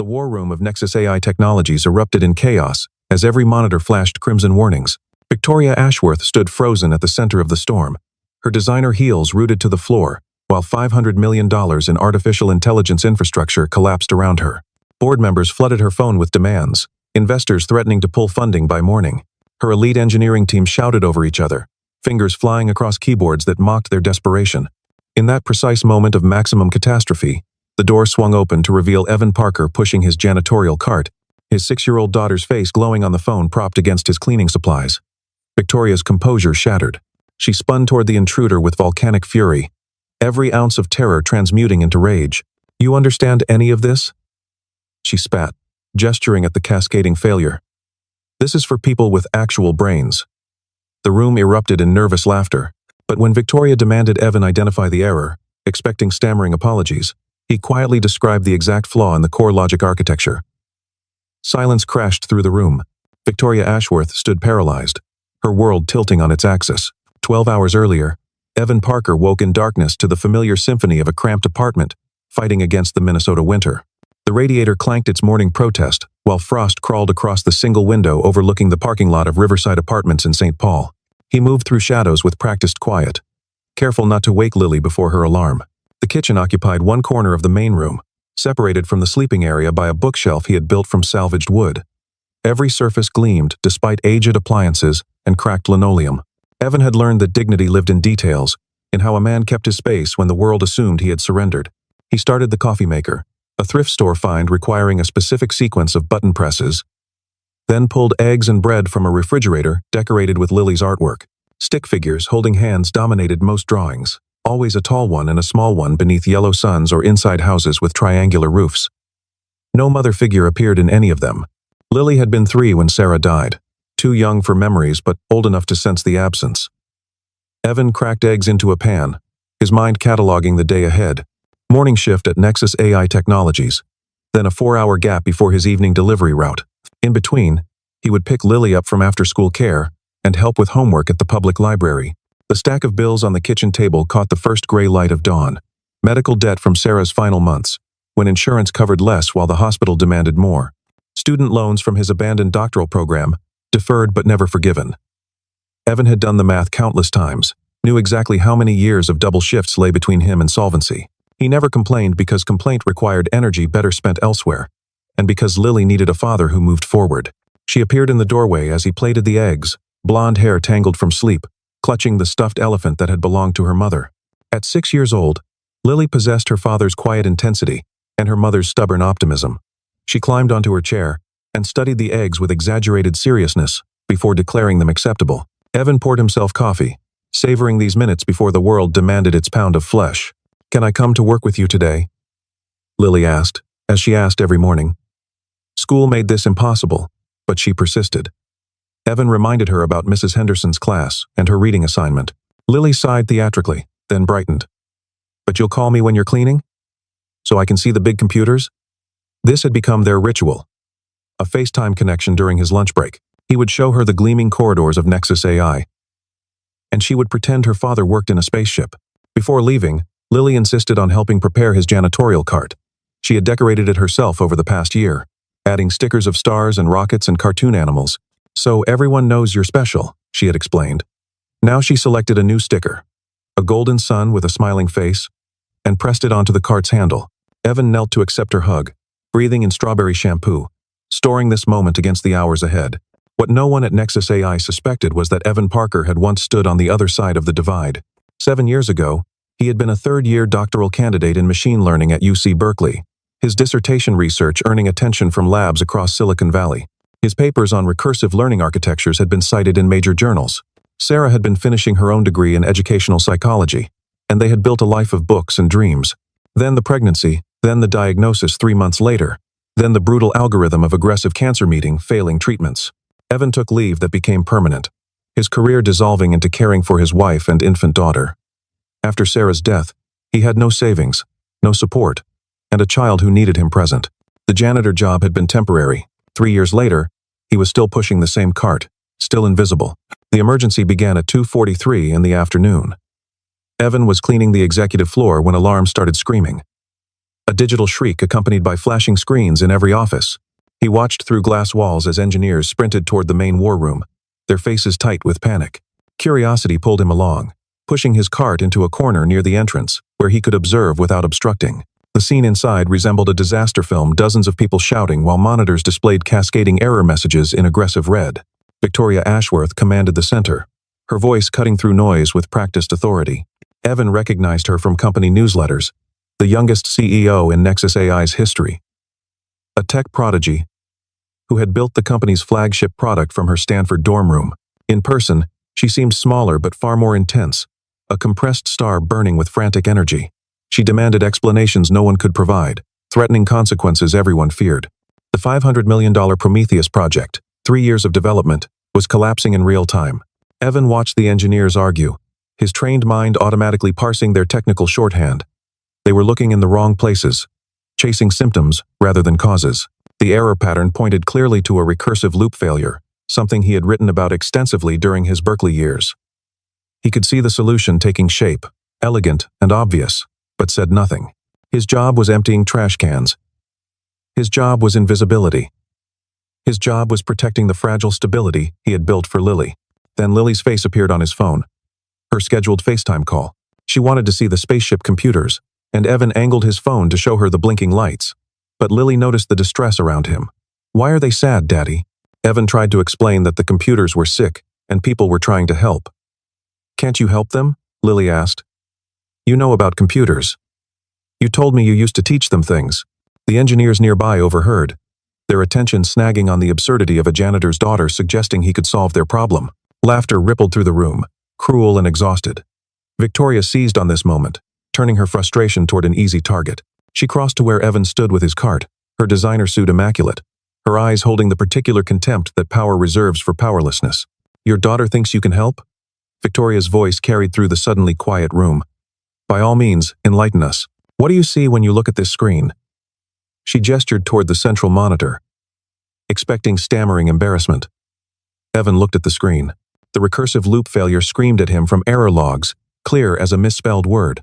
war room of Nexus AI Technologies erupted in chaos as every monitor flashed crimson warnings. Victoria Ashworth stood frozen at the center of the storm, her designer heels rooted to the floor, while $500 million in artificial intelligence infrastructure collapsed around her. Board members flooded her phone with demands, investors threatening to pull funding by morning. Her elite engineering team shouted over each other, fingers flying across keyboards that mocked their desperation. In that precise moment of maximum catastrophe, the door swung open to reveal Evan Parker pushing his janitorial cart, his 6-year-old daughter's face glowing on the phone propped against his cleaning supplies. Victoria's composure shattered. She spun toward the intruder with volcanic fury, every ounce of terror transmuting into rage. "You understand any of this?" She spat, gesturing at the cascading failure. "This is for people with actual brains." The room erupted in nervous laughter, but when Victoria demanded Evan identify the error, expecting stammering apologies, he quietly described the exact flaw in the core logic architecture. Silence crashed through the room. Victoria Ashworth stood paralyzed, her world tilting on its axis. 12 hours earlier, Evan Parker woke in darkness to the familiar symphony of a cramped apartment, fighting against the Minnesota winter. The radiator clanked its morning protest, while frost crawled across the single window overlooking the parking lot of Riverside Apartments in St. Paul. He moved through shadows with practiced quiet, careful not to wake Lily before her alarm. The kitchen occupied one corner of the main room, separated from the sleeping area by a bookshelf he had built from salvaged wood. Every surface gleamed despite aged appliances and cracked linoleum. Evan had learned that dignity lived in details, in how a man kept his space when the world assumed he had surrendered. He started the coffee maker, a thrift store find requiring a specific sequence of button presses, then pulled eggs and bread from a refrigerator decorated with Lily's artwork. Stick figures holding hands dominated most drawings, always a tall one and a small one beneath yellow suns or inside houses with triangular roofs. No mother figure appeared in any of them. Lily had been 3 when Sarah died, too young for memories but old enough to sense the absence. Evan cracked eggs into a pan, his mind cataloging the day ahead. Morning shift at Nexus AI Technologies, then a 4-hour gap before his evening delivery route. In between, he would pick Lily up from after-school care and help with homework at the public library. The stack of bills on the kitchen table caught the first gray light of dawn. Medical debt from Sarah's final months, when insurance covered less while the hospital demanded more. Student loans from his abandoned doctoral program, deferred but never forgiven. Evan had done the math countless times, knew exactly how many years of double shifts lay between him and solvency. He never complained because complaint required energy better spent elsewhere, and because Lily needed a father who moved forward. She appeared in the doorway as he plated the eggs, blonde hair tangled from sleep, clutching the stuffed elephant that had belonged to her mother. At 6 years old, Lily possessed her father's quiet intensity and her mother's stubborn optimism. She climbed onto her chair and studied the eggs with exaggerated seriousness before declaring them acceptable. Evan poured himself coffee, savoring these minutes before the world demanded its pound of flesh. "Can I come to work with you today?" Lily asked, as she asked every morning. School made this impossible, but she persisted. Evan reminded her about Mrs. Henderson's class and her reading assignment. Lily sighed theatrically, then brightened. "But you'll call me when you're cleaning? So I can see the big computers?" This had become their ritual. A FaceTime connection during his lunch break. He would show her the gleaming corridors of Nexus AI, and she would pretend her father worked in a spaceship. Before leaving, Lily insisted on helping prepare his janitorial cart. She had decorated it herself over the past year, adding stickers of stars and rockets and cartoon animals. "So everyone knows you're special," she had explained. Now she selected a new sticker, a golden sun with a smiling face, and pressed it onto the cart's handle. Evan knelt to accept her hug, breathing in strawberry shampoo, storing this moment against the hours ahead. What no one at Nexus AI suspected was that Evan Parker had once stood on the other side of the divide. 7 years ago, he had been a third-year doctoral candidate in machine learning at UC Berkeley, his dissertation research earning attention from labs across Silicon Valley. His papers on recursive learning architectures had been cited in major journals. Sarah had been finishing her own degree in educational psychology, and they had built a life of books and dreams. Then the pregnancy, then the diagnosis 3 months later, then the brutal algorithm of aggressive cancer meeting failing treatments. Evan took leave that became permanent, his career dissolving into caring for his wife and infant daughter. After Sarah's death, he had no savings, no support, and a child who needed him present. The janitor job had been temporary. 3 years later, he was still pushing the same cart, still invisible. The emergency began at 2:43 in the afternoon. Evan was cleaning the executive floor when alarms started screaming. a digital shriek accompanied by flashing screens in every office. He watched through glass walls as engineers sprinted toward the main war room, their faces tight with panic. Curiosity pulled him along, pushing his cart into a corner near the entrance, where he could observe without obstructing. The scene inside resembled a disaster film, dozens of people shouting while monitors displayed cascading error messages in aggressive red. Victoria Ashworth commanded the center, her voice cutting through noise with practiced authority. Evan recognized her from company newsletters, the youngest CEO in Nexus AI's history. A tech prodigy who had built the company's flagship product from her Stanford dorm room. In person, she seemed smaller but far more intense, a compressed star burning with frantic energy. She demanded explanations no one could provide, threatening consequences everyone feared. The $500 million Prometheus project, 3 years of development, was collapsing in real time. Evan watched the engineers argue, his trained mind automatically parsing their technical shorthand. They were looking in the wrong places, chasing symptoms rather than causes. The error pattern pointed clearly to a recursive loop failure, something he had written about extensively during his Berkeley years. He could see the solution taking shape, elegant and obvious, but said nothing. His job was emptying trash cans. His job was invisibility. His job was protecting the fragile stability he had built for Lily. Then Lily's face appeared on his phone. Her scheduled FaceTime call. She wanted to see the spaceship computers, and Evan angled his phone to show her the blinking lights. But Lily noticed the distress around him. "Why are they sad, Daddy?" Evan tried to explain that the computers were sick, and people were trying to help. "Can't you help them?" Lily asked. "You know about computers. You told me you used to teach them things." The engineers nearby overheard, their attention snagging on the absurdity of a janitor's daughter suggesting he could solve their problem. Laughter rippled through the room, cruel and exhausted. Victoria seized on this moment, turning her frustration toward an easy target. She crossed to where Evan stood with his cart, her designer suit immaculate, her eyes holding the particular contempt that power reserves for powerlessness. "Your daughter thinks you can help?" Victoria's voice carried through the suddenly quiet room. "By all means, enlighten us. What do you see when you look at this screen?" She gestured toward the central monitor, expecting stammering embarrassment. Evan looked at the screen. The recursive loop failure screamed at him from error logs, clear as a misspelled word.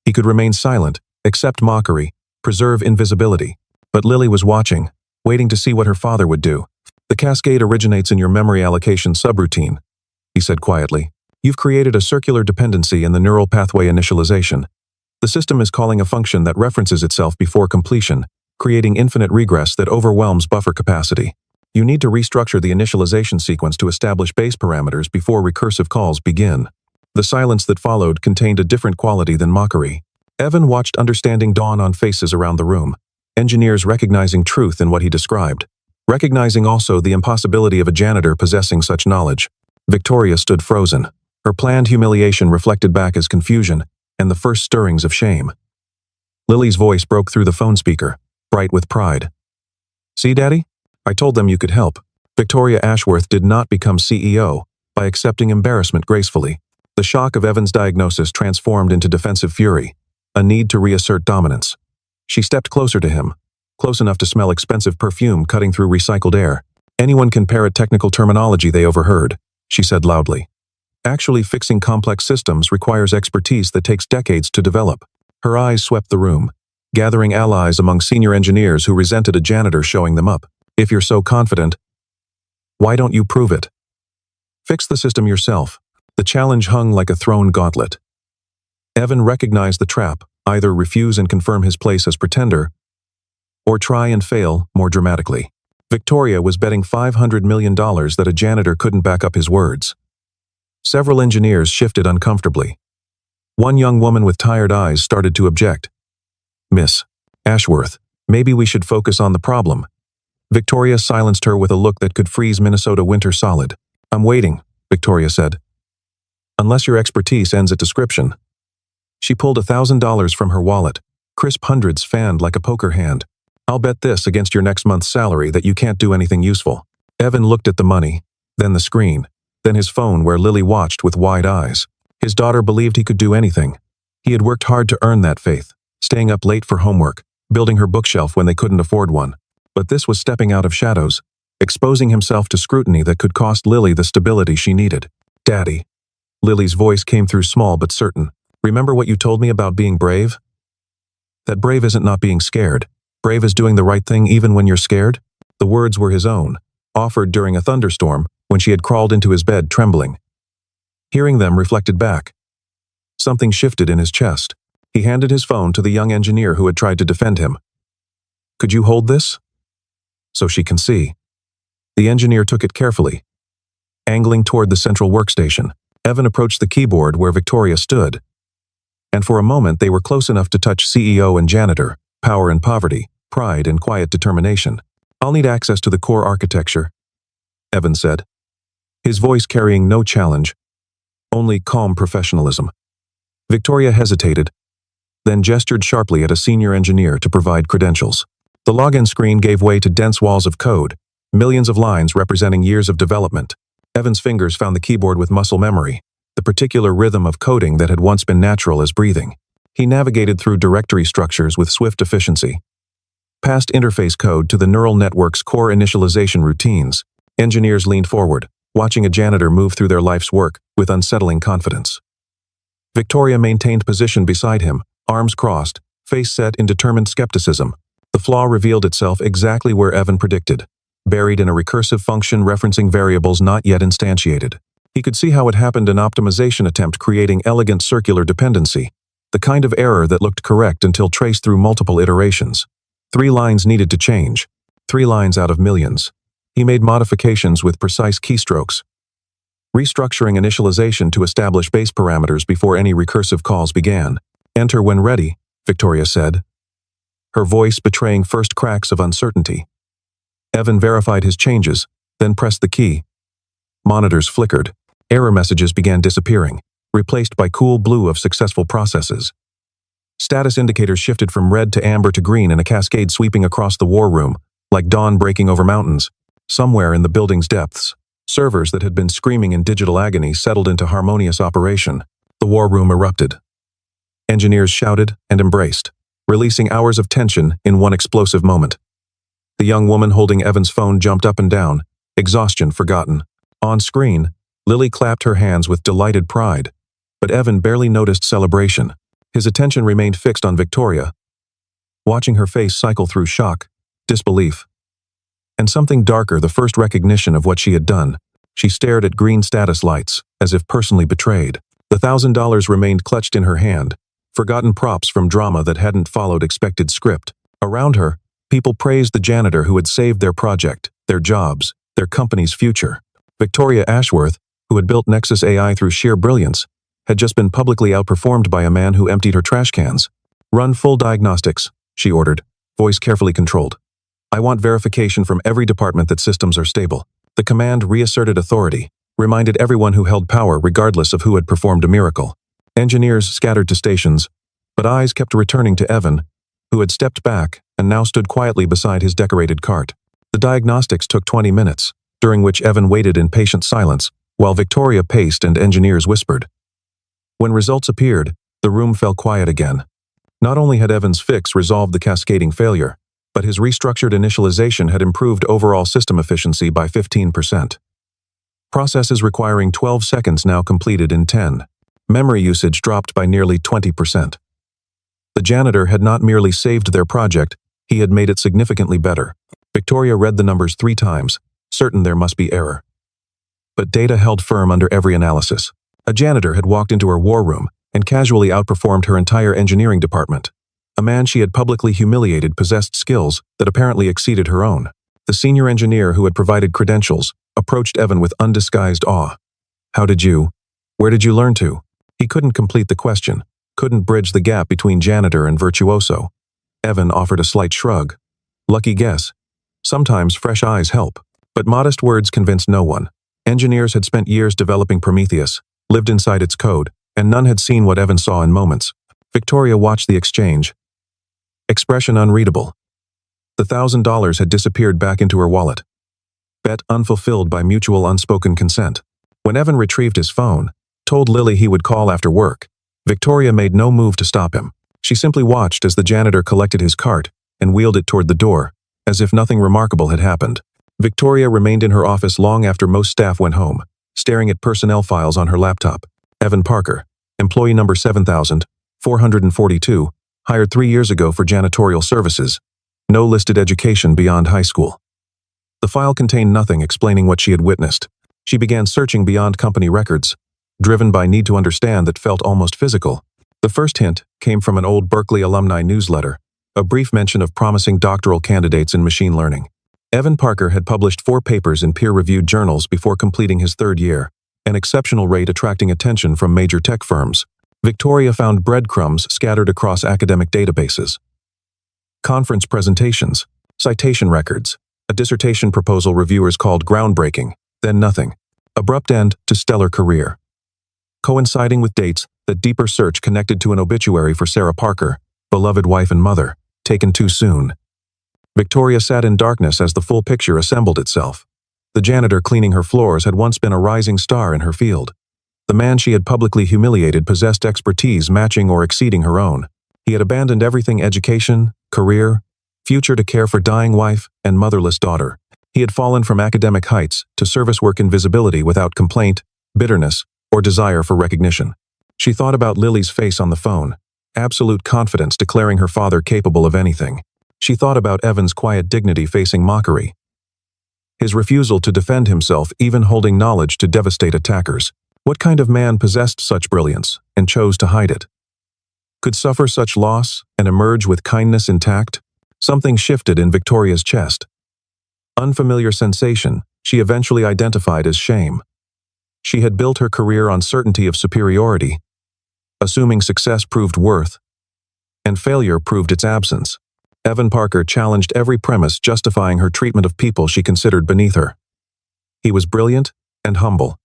He could remain silent, accept mockery, preserve invisibility. But Lily was watching, waiting to see what her father would do. "The cascade originates in your memory allocation subroutine," he said quietly. "You've created a circular dependency in the neural pathway initialization. The system is calling a function that references itself before completion, creating infinite regress that overwhelms buffer capacity. You need to restructure the initialization sequence to establish base parameters before recursive calls begin." The silence that followed contained a different quality than mockery. Evan watched understanding dawn on faces around the room, engineers recognizing truth in what he described, recognizing also the impossibility of a janitor possessing such knowledge. Victoria stood frozen, her planned humiliation reflected back as confusion and the first stirrings of shame. Lily's voice broke through the phone speaker, bright with pride. "See, Daddy? I told them you could help." Victoria Ashworth did not become CEO by accepting embarrassment gracefully. The shock of Evan's diagnosis transformed into defensive fury, a need to reassert dominance. She stepped closer to him, close enough to smell expensive perfume cutting through recycled air. "Anyone can parrot technical terminology they overheard," she said loudly. "Actually fixing complex systems requires expertise that takes decades to develop." Her eyes swept the room, gathering allies among senior engineers who resented a janitor showing them up. "If you're so confident, why don't you prove it? Fix the system yourself." The challenge hung like a thrown gauntlet. Evan recognized the trap, either refuse and confirm his place as pretender, or try and fail more dramatically. Victoria was betting $500 million that a janitor couldn't back up his words. Several engineers shifted uncomfortably. One young woman with tired eyes started to object. "Miss Ashworth, maybe we should focus on the problem." Victoria silenced her with a look that could freeze Minnesota winter solid. "I'm waiting," Victoria said. "Unless your expertise ends at description." She pulled $1,000 from her wallet, crisp hundreds fanned like a poker hand. "I'll bet this against your next month's salary that you can't do anything useful." Evan looked at the money, then the screen, then his phone where Lily watched with wide eyes. His daughter believed he could do anything. He had worked hard to earn that faith, staying up late for homework, building her bookshelf when they couldn't afford one. But this was stepping out of shadows, exposing himself to scrutiny that could cost Lily the stability she needed. "Daddy." Lily's voice came through small but certain. "Remember what you told me about being brave?" That brave isn't not being scared. Brave is doing the right thing even when you're scared? The words were his own, offered during a thunderstorm when she had crawled into his bed trembling. Hearing them reflected back. Something shifted in his chest. He handed his phone to the young engineer who had tried to defend him. "Could you hold this?" "So she can see." The engineer took it carefully. Angling toward the central workstation, Evan approached the keyboard where Victoria stood. And for a moment they were close enough to touch CEO and Janitor, power and poverty, pride and quiet determination. "I'll need access to the core architecture," Evan said, his voice carrying no challenge, only calm professionalism. Victoria hesitated, then gestured sharply at a senior engineer to provide credentials. The login screen gave way to dense walls of code, millions of lines representing years of development. Evan's fingers found the keyboard with muscle memory, the particular rhythm of coding that had once been natural as breathing. He navigated through directory structures with swift efficiency. Past interface code to the neural network's core initialization routines, engineers leaned forward, watching a janitor move through their life's work with unsettling confidence. Victoria maintained position beside him, arms crossed, face set in determined skepticism. The flaw revealed itself exactly where Evan predicted, buried in a recursive function referencing variables not yet instantiated. He could see how it happened, an optimization attempt creating elegant circular dependency, the kind of error that looked correct until traced through multiple iterations. 3 lines needed to change, 3 lines out of millions. He made modifications with precise keystrokes, restructuring initialization to establish base parameters before any recursive calls began. "Enter when ready," Victoria said, her voice betraying first cracks of uncertainty. Evan verified his changes, then pressed the key. Monitors flickered. Error messages began disappearing, replaced by cool blue of successful processes. Status indicators shifted from red to amber to green in a cascade sweeping across the war room, like dawn breaking over mountains. Somewhere in the building's depths, servers that had been screaming in digital agony settled into harmonious operation. The war room erupted. Engineers shouted and embraced, releasing hours of tension in one explosive moment. The young woman holding Evan's phone jumped up and down, exhaustion forgotten. On screen, Lily clapped her hands with delighted pride, but Evan barely noticed celebration. His attention remained fixed on Victoria, watching her face cycle through shock, disbelief, and something darker, the first recognition of what she had done. She stared at green status lights, as if personally betrayed. The $1,000 remained clutched in her hand, forgotten props from drama that hadn't followed expected script. Around her, people praised the janitor who had saved their project, their jobs, their company's future. Victoria Ashworth, who had built Nexus AI through sheer brilliance, had just been publicly outperformed by a man who emptied her trash cans. "Run full diagnostics," she ordered, voice carefully controlled. "I want verification from every department that systems are stable." The command reasserted authority, reminded everyone who held power regardless of who had performed a miracle. Engineers scattered to stations, but eyes kept returning to Evan, who had stepped back and now stood quietly beside his decorated cart. The diagnostics took 20 minutes, during which Evan waited in patient silence, while Victoria paced and engineers whispered. When results appeared, the room fell quiet again. Not only had Evan's fix resolved the cascading failure, but his restructured initialization had improved overall system efficiency by 15%. Processes requiring 12 seconds now completed in 10. Memory usage dropped by nearly 20%. The janitor had not merely saved their project, he had made it significantly better. Victoria read the numbers 3 times, certain there must be error. But data held firm under every analysis. A janitor had walked into her war room and casually outperformed her entire engineering department. A man she had publicly humiliated possessed skills that apparently exceeded her own. The senior engineer who had provided credentials approached Evan with undisguised awe. Where did you learn to?" He couldn't complete the question, couldn't bridge the gap between janitor and virtuoso. Evan offered a slight shrug. "Lucky guess. Sometimes fresh eyes help." But modest words convinced no one. Engineers had spent years developing Prometheus, lived inside its code, and none had seen what Evan saw in moments. Victoria watched the exchange. Expression unreadable. The $1,000 had disappeared back into her wallet. Bet unfulfilled by mutual unspoken consent. When Evan retrieved his phone, told Lily he would call after work, Victoria made no move to stop him. She simply watched as the janitor collected his cart and wheeled it toward the door, as if nothing remarkable had happened. Victoria remained in her office long after most staff went home, staring at personnel files on her laptop. Evan Parker, employee number 7,442, hired 3 years ago for janitorial services. No listed education beyond high school. The file contained nothing explaining what she had witnessed. She began searching beyond company records, driven by need to understand that felt almost physical. The first hint came from an old Berkeley alumni newsletter, a brief mention of promising doctoral candidates in machine learning. Evan Parker had published 4 papers in peer-reviewed journals before completing his 3rd year, an exceptional rate attracting attention from major tech firms. Victoria found breadcrumbs scattered across academic databases. Conference presentations, citation records, a dissertation proposal reviewers called groundbreaking, then nothing. Abrupt end to stellar career. Coinciding with dates, that deeper search connected to an obituary for Sarah Parker, beloved wife and mother, taken too soon. Victoria sat in darkness as the full picture assembled itself. The janitor cleaning her floors had once been a rising star in her field. The man she had publicly humiliated possessed expertise matching or exceeding her own. He had abandoned everything: education, career, future to care for dying wife and motherless daughter. He had fallen from academic heights to service work invisibility without complaint, bitterness, or desire for recognition. She thought about Lily's face on the phone, absolute confidence declaring her father capable of anything. She thought about Evan's quiet dignity facing mockery. His refusal to defend himself, even holding knowledge to devastate attackers. What kind of man possessed such brilliance and chose to hide it? Could suffer such loss and emerge with kindness intact? Something shifted in Victoria's chest. Unfamiliar sensation she eventually identified as shame. She had built her career on certainty of superiority, assuming success proved worth, and failure proved its absence. Evan Parker challenged every premise justifying her treatment of people she considered beneath her. He was brilliant and humble,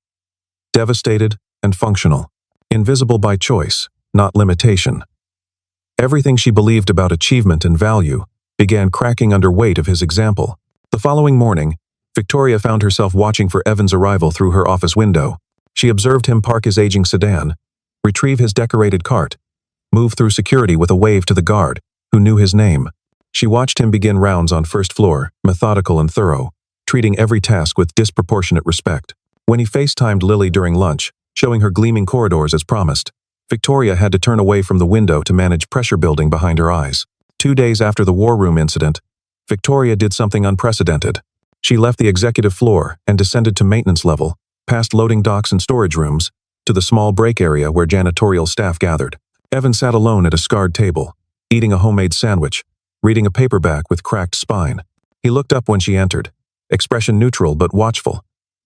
devastated and functional, invisible by choice, not limitation. Everything she believed about achievement and value began cracking under weight of his example. The following morning, Victoria found herself watching for Evan's arrival through her office window. She observed him park his aging sedan, retrieve his decorated cart, move through security with a wave to the guard, who knew his name. She watched him begin rounds on first floor, methodical and thorough, treating every task with disproportionate respect. When he FaceTimed Lily during lunch, showing her gleaming corridors as promised, Victoria had to turn away from the window to manage pressure building behind her eyes. 2 days after the war room incident, Victoria did something unprecedented. She left the executive floor and descended to maintenance level, past loading docks and storage rooms, to the small break area where janitorial staff gathered. Evan sat alone at a scarred table, eating a homemade sandwich, reading a paperback with cracked spine. He looked up when she entered, expression neutral but watchful,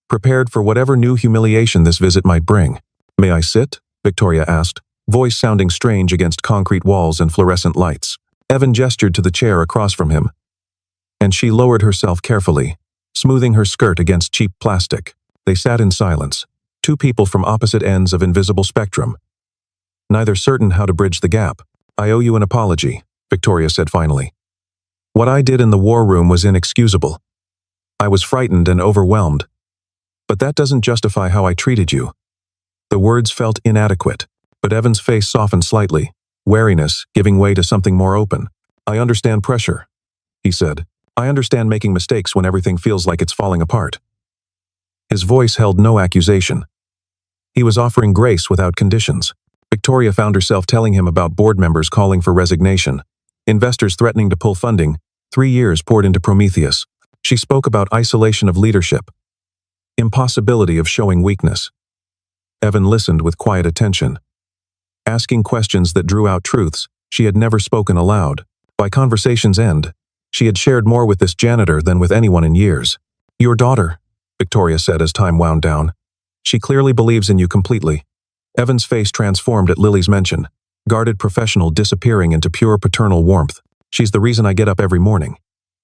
prepared for whatever new humiliation this visit might bring. "May I sit?" Victoria asked, voice sounding strange against concrete walls and fluorescent lights. Evan gestured to the chair across from him, and she lowered herself carefully, smoothing her skirt against cheap plastic. They sat in silence, 2 people from opposite ends of invisible spectrum, neither certain how to bridge the gap. "I owe you an apology," Victoria said finally. "What I did in the war room was inexcusable. I was frightened and overwhelmed. But that doesn't justify how I treated you." The words felt inadequate, but Evan's face softened slightly, wariness giving way to something more open. "I understand pressure," he said. "I understand making mistakes when everything feels like it's falling apart." His voice held no accusation. He was offering grace without conditions. Victoria found herself telling him about board members calling for resignation, investors threatening to pull funding, 3 years poured into Prometheus. She spoke about isolation of leadership, impossibility of showing weakness. Evan listened with quiet attention, asking questions that drew out truths she had never spoken aloud. By conversation's end, she had shared more with this janitor than with anyone in years. "Your daughter," Victoria said as time wound down. "She clearly believes in you completely." Evan's face transformed at Lily's mention, guarded professional disappearing into pure paternal warmth. "She's the reason I get up every morning.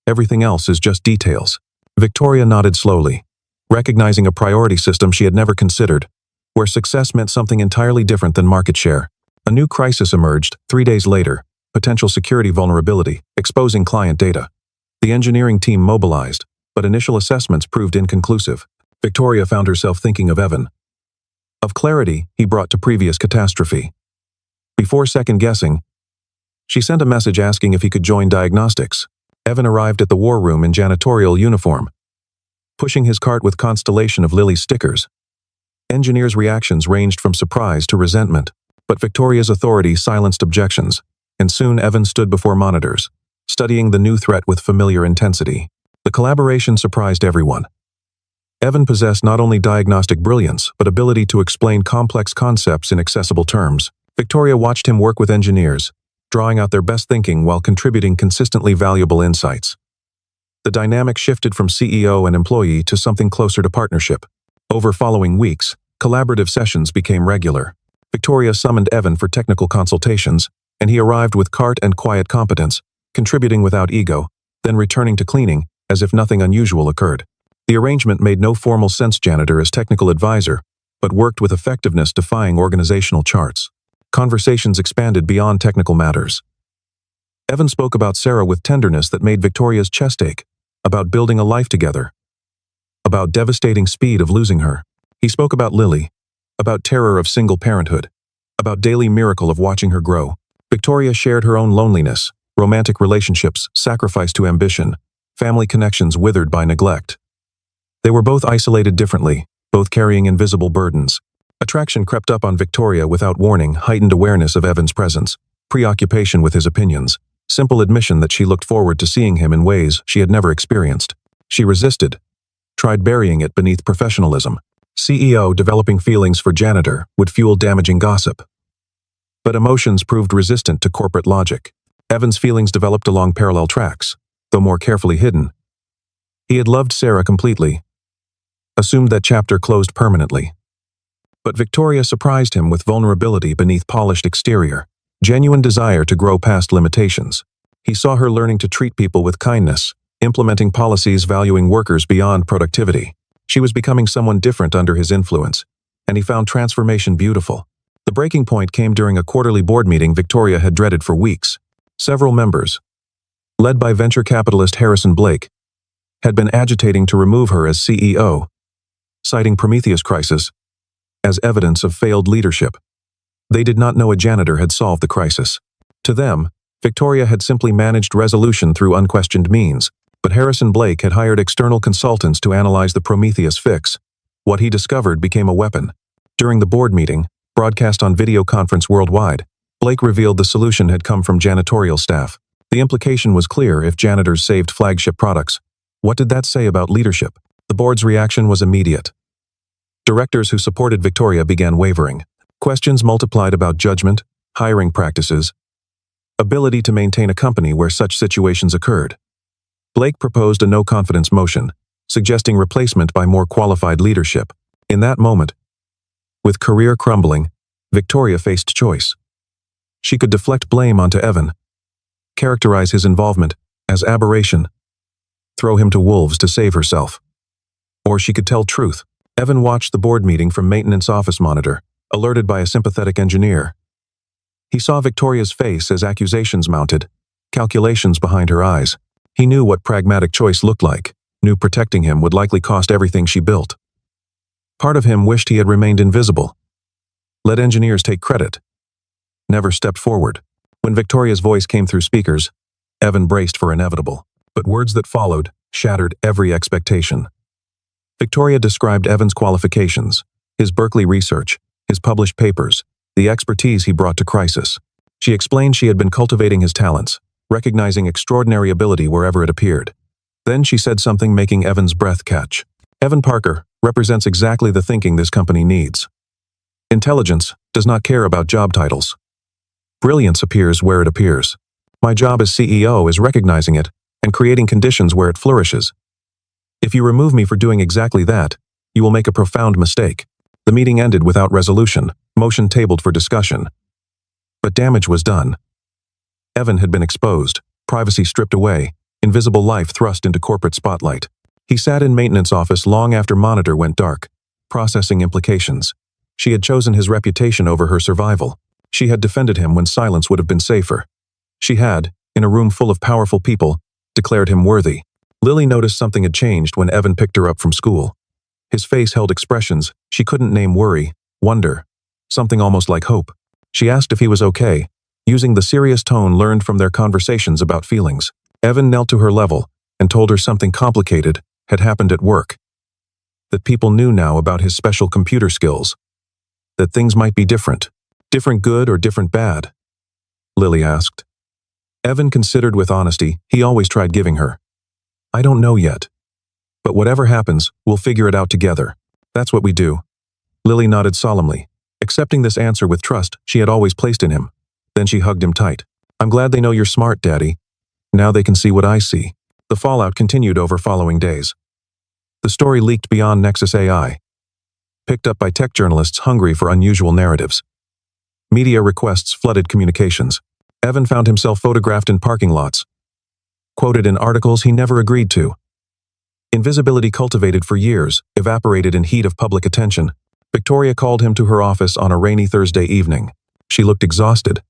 Everything else is just details." Victoria nodded slowly, recognizing a priority system she had never considered, where success meant something entirely different than market share. A new crisis emerged 3 days later, potential security vulnerability, exposing client data. The engineering team mobilized, but initial assessments proved inconclusive. Victoria found herself thinking of Evan, of clarity he brought to previous catastrophe. Before second-guessing, she sent a message asking if he could join diagnostics. Evan arrived at the war room in janitorial uniform, pushing his cart with constellation of Lily's stickers. Engineers' reactions ranged from surprise to resentment, but Victoria's authority silenced objections. and soon Evan stood before monitors, studying the new threat with familiar intensity. The collaboration surprised everyone. Evan possessed not only diagnostic brilliance, but ability to explain complex concepts in accessible terms. Victoria watched him work with engineers, drawing out their best thinking while contributing consistently valuable insights. The dynamic shifted from CEO and employee to something closer to partnership. Over following weeks, collaborative sessions became regular. Victoria summoned Evan for technical consultations, and he arrived with cart and quiet competence, contributing without ego, then returning to cleaning, as if nothing unusual occurred. The arrangement made no formal sense. Janitor as technical advisor, but worked with effectiveness defying organizational charts. Conversations expanded beyond technical matters. Evan spoke about Sarah with tenderness that made Victoria's chest ache, about building a life together, about devastating speed of losing her. He spoke about Lily, about terror of single parenthood, about daily miracle of watching her grow. Victoria shared her own loneliness, romantic relationships sacrificed to ambition, family connections withered by neglect. They were both isolated differently, both carrying invisible burdens. Attraction crept up on Victoria without warning, heightened awareness of Evan's presence, preoccupation with his opinions, simple admission that she looked forward to seeing him in ways she had never experienced. She resisted, tried burying it beneath professionalism. CEO developing feelings for Janitor would fuel damaging gossip. But emotions proved resistant to corporate logic. Evan's feelings developed along parallel tracks, though more carefully hidden. He had loved Sarah completely, assumed that chapter closed permanently. But Victoria surprised him with vulnerability beneath polished exterior, genuine desire to grow past limitations. He saw her learning to treat people with kindness, implementing policies valuing workers beyond productivity. She was becoming someone different under his influence, and he found transformation beautiful. The breaking point came during a quarterly board meeting Victoria had dreaded for weeks. Several members, led by venture capitalist Harrison Blake, had been agitating to remove her as CEO, citing Prometheus crisis as evidence of failed leadership. They did not know a janitor had solved the crisis. To them, Victoria had simply managed resolution through unquestioned means, but Harrison Blake had hired external consultants to analyze the Prometheus fix. What he discovered became a weapon. During the board meeting, broadcast on video conference worldwide, Blake revealed the solution had come from janitorial staff. The implication was clear: if janitors saved flagship products, what did that say about leadership? The board's reaction was immediate. Directors who supported Victoria began wavering. Questions multiplied about judgment, hiring practices, ability to maintain a company where such situations occurred. Blake proposed a no-confidence motion, suggesting replacement by more qualified leadership. In that moment, with career crumbling, Victoria faced choice. She could deflect blame onto Evan, characterize his involvement as aberration, throw him to wolves to save herself. Or she could tell truth. Evan watched the board meeting from maintenance office monitor, alerted by a sympathetic engineer. He saw Victoria's face as accusations mounted, calculations behind her eyes. He knew what pragmatic choice looked like, knew protecting him would likely cost everything she built. Part of him wished he had remained invisible. Let engineers take credit. Never stepped forward. When Victoria's voice came through speakers, Evan braced for inevitable. But words that followed shattered every expectation. Victoria described Evan's qualifications, his Berkeley research, his published papers, the expertise he brought to crisis. She explained she had been cultivating his talents, recognizing extraordinary ability wherever it appeared. Then she said something making Evan's breath catch. Evan Parker represents exactly the thinking this company needs. Intelligence does not care about job titles. Brilliance appears where it appears. My job as CEO is recognizing it and creating conditions where it flourishes. If you remove me for doing exactly that, you will make a profound mistake. The meeting ended without resolution, motion tabled for discussion. But damage was done. Evan had been exposed, privacy stripped away, invisible life thrust into corporate spotlight. He sat in maintenance office long after monitor went dark, processing implications. She had chosen his reputation over her survival. She had defended him when silence would have been safer. She had, in a room full of powerful people, declared him worthy. Lily noticed something had changed when Evan picked her up from school. His face held expressions she couldn't name: worry, wonder, something almost like hope. She asked if he was okay, using the serious tone learned from their conversations about feelings. Evan knelt to her level and told her something complicated had happened at work. That people knew now about his special computer skills. That things might be different. Different good or different bad? Lily asked. Evan considered with honesty he always tried giving her. I don't know yet. But whatever happens, we'll figure it out together. That's what we do. Lily nodded solemnly, accepting this answer with trust she had always placed in him. Then she hugged him tight. I'm glad they know you're smart, Daddy. Now they can see what I see. The fallout continued over following days. The story leaked beyond Nexus AI, picked up by tech journalists hungry for unusual narratives. Media requests flooded communications. Evan found himself photographed in parking lots, quoted in articles he never agreed to. Invisibility cultivated for years evaporated in heat of public attention. Victoria called him to her office on a rainy Thursday evening. She looked exhausted,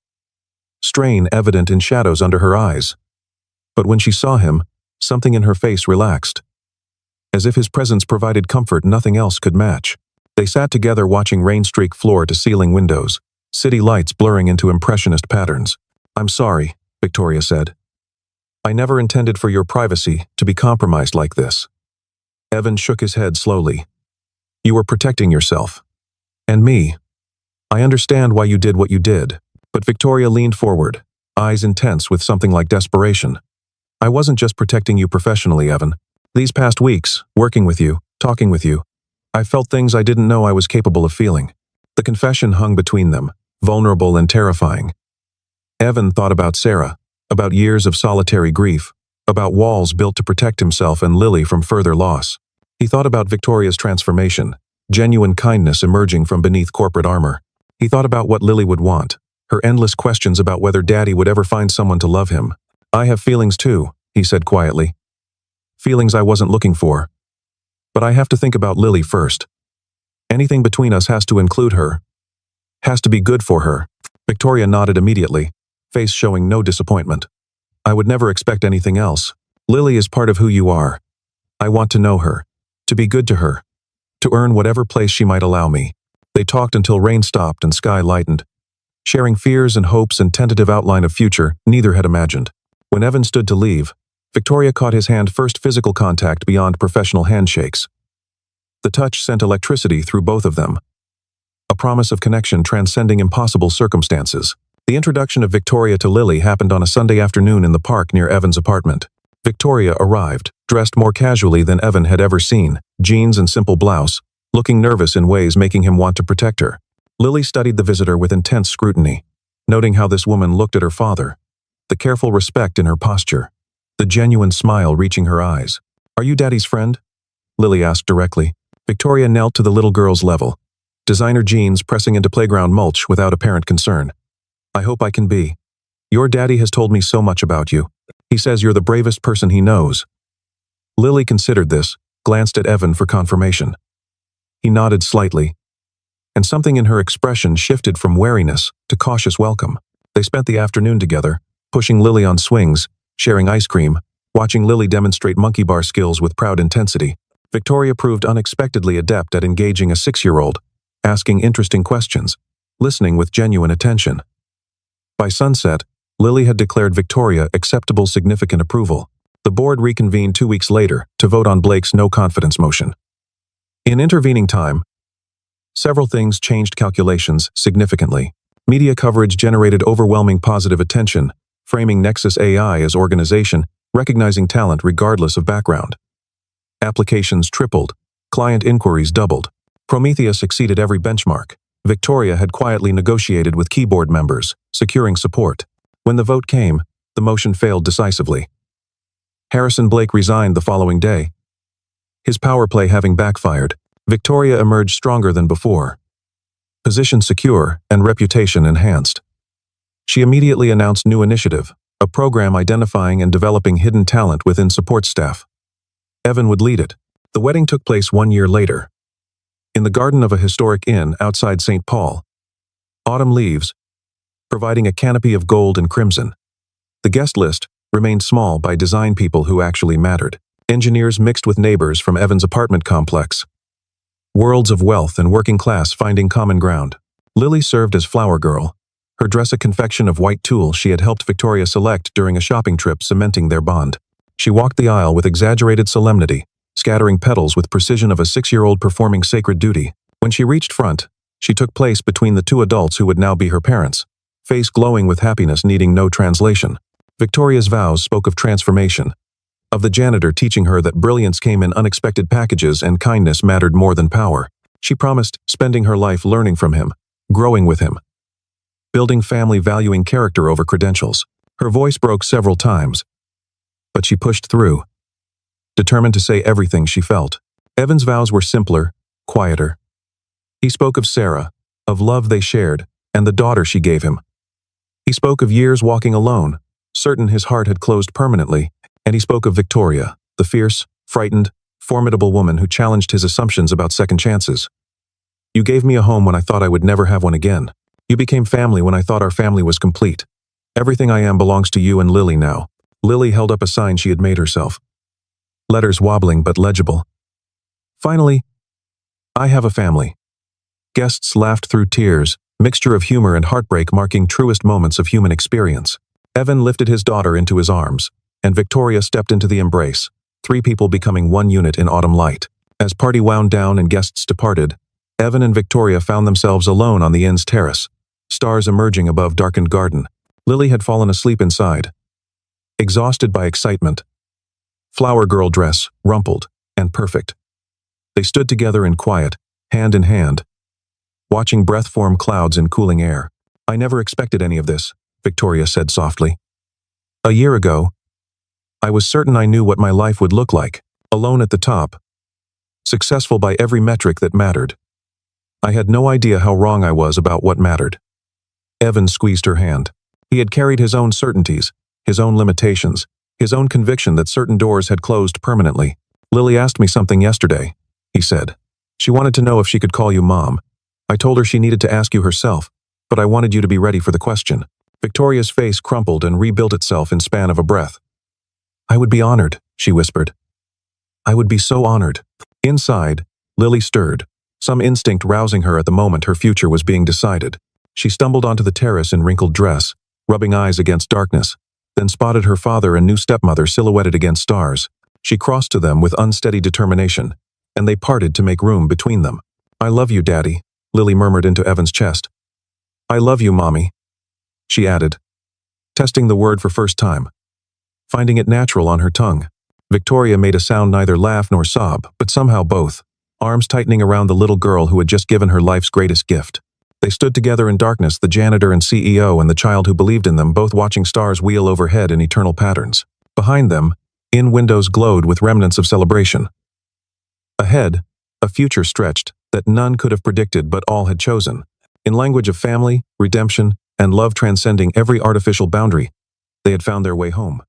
strain evident in shadows under her eyes. But when she saw him, something in her face relaxed. As if his presence provided comfort nothing else could match. They sat together watching rain streak floor-to-ceiling windows, city lights blurring into impressionist patterns. I'm sorry, Victoria said. I never intended for your privacy to be compromised like this. Evan shook his head slowly. You were protecting yourself. And me. I understand why you did what you did. But Victoria leaned forward, eyes intense with something like desperation. I wasn't just protecting you professionally, Evan. These past weeks, working with you, talking with you, I felt things I didn't know I was capable of feeling. The confession hung between them, vulnerable and terrifying. Evan thought about Sarah, about years of solitary grief, about walls built to protect himself and Lily from further loss. He thought about Victoria's transformation, genuine kindness emerging from beneath corporate armor. He thought about what Lily would want, her endless questions about whether Daddy would ever find someone to love him. I have feelings too, he said quietly. Feelings I wasn't looking for. But I have to think about Lily first. Anything between us has to include her. Has to be good for her. Victoria nodded immediately, face showing no disappointment. I would never expect anything else. Lily is part of who you are. I want to know her, to be good to her, to earn whatever place she might allow me. They talked until rain stopped and sky lightened, sharing fears and hopes and tentative outline of future neither had imagined. When Evan stood to leave, Victoria caught his hand, first physical contact beyond professional handshakes. The touch sent electricity through both of them, a promise of connection transcending impossible circumstances. The introduction of Victoria to Lily happened on a Sunday afternoon in the park near Evan's apartment. Victoria arrived, dressed more casually than Evan had ever seen, jeans and simple blouse, looking nervous in ways making him want to protect her. Lily studied the visitor with intense scrutiny, noting how this woman looked at her father, the careful respect in her posture, the genuine smile reaching her eyes. Are you Daddy's friend? Lily asked directly. Victoria knelt to the little girl's level, designer jeans pressing into playground mulch without apparent concern. I hope I can be. Your daddy has told me so much about you. He says you're the bravest person he knows. Lily considered this, glanced at Evan for confirmation. He nodded slightly, and something in her expression shifted from wariness to cautious welcome. They spent the afternoon together, pushing Lily on swings, sharing ice cream, watching Lily demonstrate monkey bar skills with proud intensity. Victoria proved unexpectedly adept at engaging a 6-year-old, asking interesting questions, listening with genuine attention. By sunset, Lily had declared Victoria acceptable significant approval. The board reconvened 2 weeks later to vote on Blake's no-confidence motion. In intervening time, several things changed calculations significantly. Media coverage generated overwhelming positive attention, framing Nexus AI as organization, recognizing talent regardless of background. Applications tripled, client inquiries doubled. Prometheus exceeded every benchmark. Victoria had quietly negotiated with keyboard members, securing support. When the vote came, the motion failed decisively. Harrison Blake resigned the following day. His power play having backfired, Victoria emerged stronger than before. Position secure and reputation enhanced. She immediately announced new initiative, a program identifying and developing hidden talent within support staff. Evan would lead it. The wedding took place 1 year later. In the garden of a historic inn outside St. Paul. Autumn leaves, providing a canopy of gold and crimson. The guest list remained small by design people who actually mattered. Engineers mixed with neighbors from Evan's apartment complex. Worlds of wealth and working class finding common ground. Lily served as flower girl, her dress a confection of white tulle she had helped Victoria select during a shopping trip, cementing their bond. She walked the aisle with exaggerated solemnity, scattering petals with precision of a 6-year-old performing sacred duty. When she reached front, she took place between the 2 adults who would now be her parents, face glowing with happiness needing no translation. Victoria's vows spoke of transformation, of the janitor teaching her that brilliance came in unexpected packages and kindness mattered more than power. She promised spending her life learning from him, growing with him, building family valuing character over credentials. Her voice broke several times, but she pushed through, determined to say everything she felt. Evan's vows were simpler, quieter. He spoke of Sarah, of love they shared, and the daughter she gave him. He spoke of years walking alone, certain his heart had closed permanently, and he spoke of Victoria, the fierce, frightened, formidable woman who challenged his assumptions about second chances. You gave me a home when I thought I would never have one again. You became family when I thought our family was complete. Everything I am belongs to you and Lily now. Lily held up a sign she had made herself. Letters wobbling but legible. Finally, I have a family. Guests laughed through tears, mixture of humor and heartbreak marking truest moments of human experience. Evan lifted his daughter into his arms, and Victoria stepped into the embrace, three people becoming one unit in autumn light. As party wound down and guests departed, Evan and Victoria found themselves alone on the inn's terrace, stars emerging above darkened garden. Lily had fallen asleep inside, exhausted by excitement. Flower girl dress, rumpled, and perfect. They stood together in quiet, hand in hand, watching breath form clouds in cooling air. I never expected any of this, Victoria said softly. A year ago, I was certain I knew what my life would look like, alone at the top, successful by every metric that mattered. I had no idea how wrong I was about what mattered. Evan squeezed her hand. He had carried his own certainties, his own limitations, his own conviction that certain doors had closed permanently. Lily asked me something yesterday, he said. She wanted to know if she could call you Mom. I told her she needed to ask you herself, but I wanted you to be ready for the question. Victoria's face crumpled and rebuilt itself in span of a breath. I would be honored, she whispered. I would be so honored. Inside, Lily stirred, some instinct rousing her at the moment her future was being decided. She stumbled onto the terrace in wrinkled dress, rubbing eyes against darkness, then spotted her father and new stepmother silhouetted against stars. She crossed to them with unsteady determination, and they parted to make room between them. I love you, Daddy, Lily murmured into Evan's chest. I love you, Mommy, she added, testing the word for first time, finding it natural on her tongue. Victoria made a sound neither laugh nor sob, but somehow both, arms tightening around the little girl who had just given her life's greatest gift. They stood together in darkness, the janitor and CEO and the child who believed in them, both watching stars wheel overhead in eternal patterns. Behind them, inn windows glowed with remnants of celebration. Ahead, a future stretched that none could have predicted but all had chosen. In language of family, redemption, and love transcending every artificial boundary, they had found their way home.